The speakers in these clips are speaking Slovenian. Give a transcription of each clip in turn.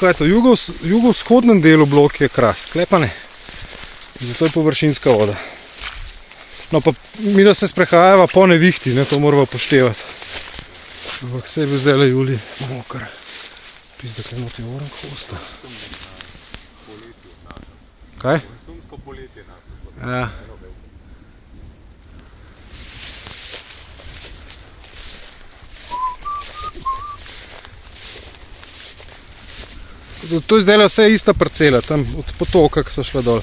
kaj je to? Jugovzhodnem delu blok je kras, sklepane. Zato je površinska voda. No pa mi da se sprehajava po nevihti, ne, to moramo poštevati. Ampak se je bil zdaj julij, imamo kar pizda, kaj noti orang hosta. Kaj? Ja. To je zdaj vse ista parcela, tam od potoka, ki so šla dol.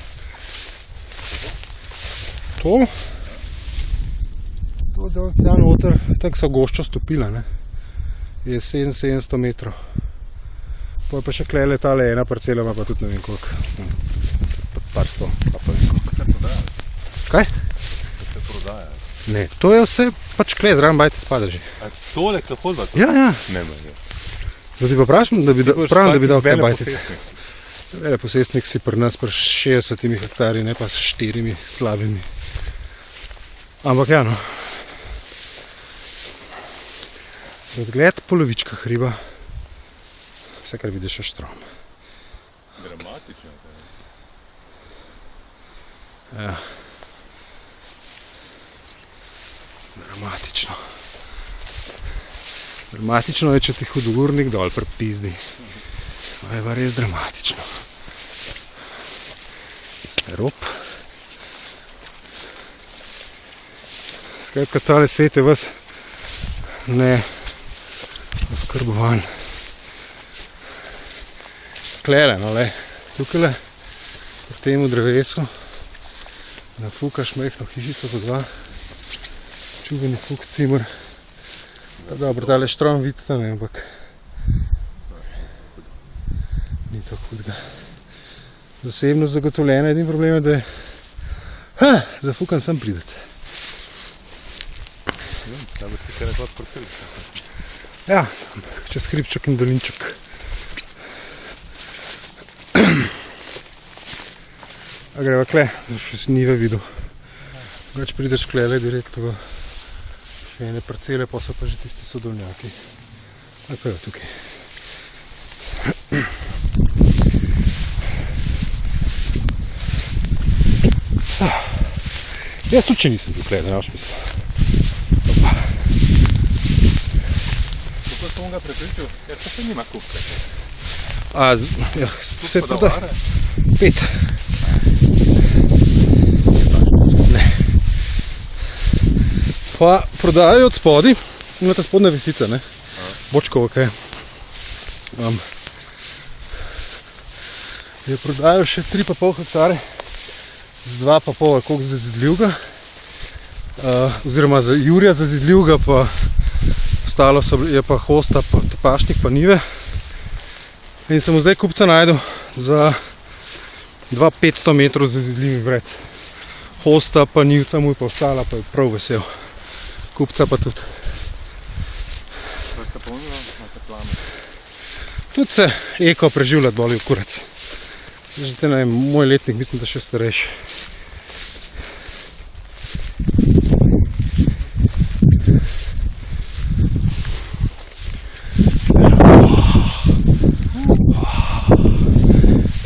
To dol, tja noter, tako so goščo stopila, ne, je 700 metrov. Pa je pa še klele tale ena parcela, ima pa tudi ne vem koliko. Par sto, pa vem koliko. Kaj? Se prodaja. Ne, to je vse pač kle, zraven bajte spada že. A tole, kdo hodba? Ja, ja. Ne, ne. Zdaj ti pa pravim, da bi dal kaj bajtice. Veleposestnik si pri nas pri 60 hektarji, ne pa s 4 slabimi. Ampak ja, no. Razgled polovička hriba. Vse, kar vidiš, je štrom. Dramatično. Ja. Dramatično. Dramatično je, če ti hudournik dol pripizdi. To je pa res dramatično. Rob. Skratka, tale svet je vas ne oskrbovan. Klele, no le, tukajle, pri temu drevesu, nafukaš mehno hišico za dva, čuveni fuk cimer. Dobro, tale štrom vidite, ne, ampak ni to hudega. Zasebno zagotovljena, edin problem je, da je zafukan sem prideti. Da bi se kaj nekaj odprtili. Ja, čez hribček in dolinček. A greva kle, še si nive videl. Več prideš klele direkt v še ene parcele, pa so pa že tisti sodolnjaki. Ali pa jo tukaj. Jaz tudi če nisem bil klele, ne boš mislil. Kako sem ga prepričal? Ja, to se nima kupke. Ja, vse prodaja. 5. Ne. Pa prodajajo od spodi, imate spodne visice, ne? Bočkovo kaj. Je prodajajo še 3,5 hektare z 2,5 ali koliko zazidljivega. Oziroma za jurja zazidljivega, pa ostalo je pa hosta, pa pašnik, pa nive. In sem zdaj kupca najdel za 2,500 metrov zazidljivi vred. Hosta pa nivca mu je pa ostala, pa je prav vesel. Kupca pa tudi. Vrsta ponudila, imate plane? Tudi se eko preživljati boli v kurac. Že te, ne vem, moj letnik mislim, da še starejši.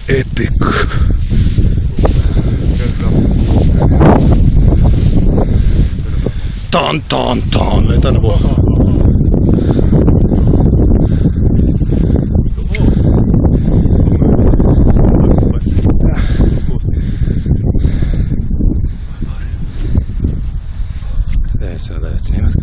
Epic. Ton, leta ne bo. Daj se nadajati snimat.